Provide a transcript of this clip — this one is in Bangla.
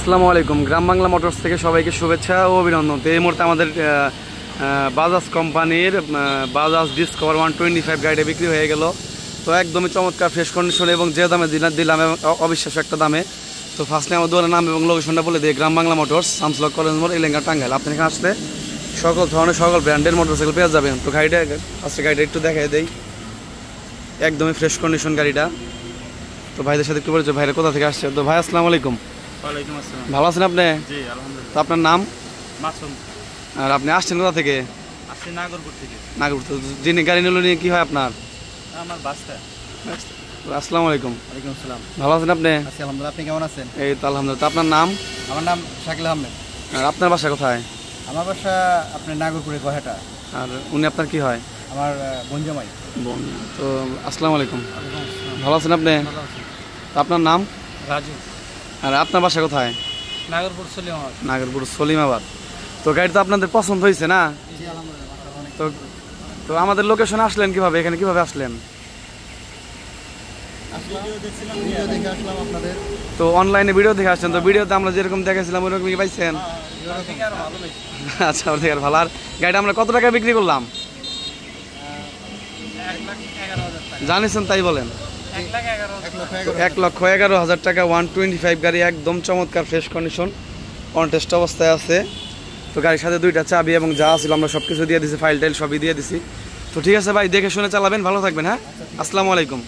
আসসালামু আলাইকুম। গ্রাম বাংলা মোটরস থেকে সবাইকে শুভেচ্ছা ও অভিনন্দন। তো এই মুহূর্তে আমাদের বাজাজ কোম্পানির বাজাজ ডিসকভার 125 গাড়িটা বিক্রি হয়ে গেল। তো একদমই চমৎকার ফ্রেশ কন্ডিশন এবং যে দামে দিলাম অবিশ্বাস্য একটা দামে। তো ফার্স্টে আমার দোকানের নাম এবং লোকেশনটা বলে দিই, গ্রাম বাংলা মোটরস, শামসুল হক কলেজ মোড়, এলেঙ্গা, টাঙ্গাইল। আপনি এখানে আসলে সকল ধরনের সকল ব্র্যান্ডের মোটরসাইকেল পেয়ে যাবেন। তো গাড়িটা একটু দেখাই দেই, একদমই ফ্রেশ কন্ডিশন গাড়িটা। তো ভাইদের সাথে একটু পরিচয়। ভাইরা কোথা থেকে আসছে? তো ভাই আসসালামু আলাইকুম। ওয়ালাইকুম আসসালাম। ভালো আছেন আপনি? জি আলহামদুলিল্লাহ। তো আপনার নাম? মাসুম। আর আপনি আসছেন কোথা থেকে? আসছি নাগরপুর থেকে। নাগরপুর। তো যিনি গাড়ি নিল নিয়ে কী হয় আপনার? আমার বাসটা। আসসালামু আলাইকুম। ওয়ালাইকুম আসসালাম। ভালো আছেন আপনি? আছি আলহামদুলিল্লাহ। আপনি কেমন আছেন? এই তো আলহামদুলিল্লাহ। তো আপনার নাম? আমার নাম শাকিল আহমেদ। আর আপনার বাসা কোথায়? আমার বাসা আপনার নাগরপুরে গহেটা। আর উনি আপনার কি হয়? আমার বঞ্জামাই। বোন। তো আসসালামু আলাইকুম। ভালো আছেন আপনি? তো আপনার নাম? রাজু। আর আপনার বাসা কোথায়? নাগরপুর সলিমাবাদ। নাগরপুর সলিমাবাদ। তো গাড়ি তো আপনাদের পছন্দ হয়েছে না? জি আলহামদুলিল্লাহ। তো তো আমাদের লোকেশনে আসলেন কিভাবে? এখানে কিভাবে আসলেন? ভিডিও দেখে আসলাম আপনাদের। তো অনলাইনে ভিডিও দেখে আসছেন। তো ভিডিওতে আমরা যেরকম দেখেছিলাম ওইরকম কি পাইছেন? আচ্ছা, ওর থেকে আর ভালো। আর গাড়িটা আমরা কত টাকা বিক্রি করলাম জানিছেন? তাই বলেন। 1,11,000 টাকা 125 গাড়ি, একদম চমৎকার ফ্রেশ কন্ডিশন, অনটেস্ট অবস্থায় আছে। তো গাড়ির সাথে 2টা চাবি এবং যা ছিল আমরা সব কিছু দিয়ে দিছি, ফাইল টাইল সবই দিয়ে দিছি। তো ঠিক আছে ভাই, দেখে শুনে চালাবেন, ভালো থাকবেন। হ্যাঁ, আসসালামু আলাইকুম।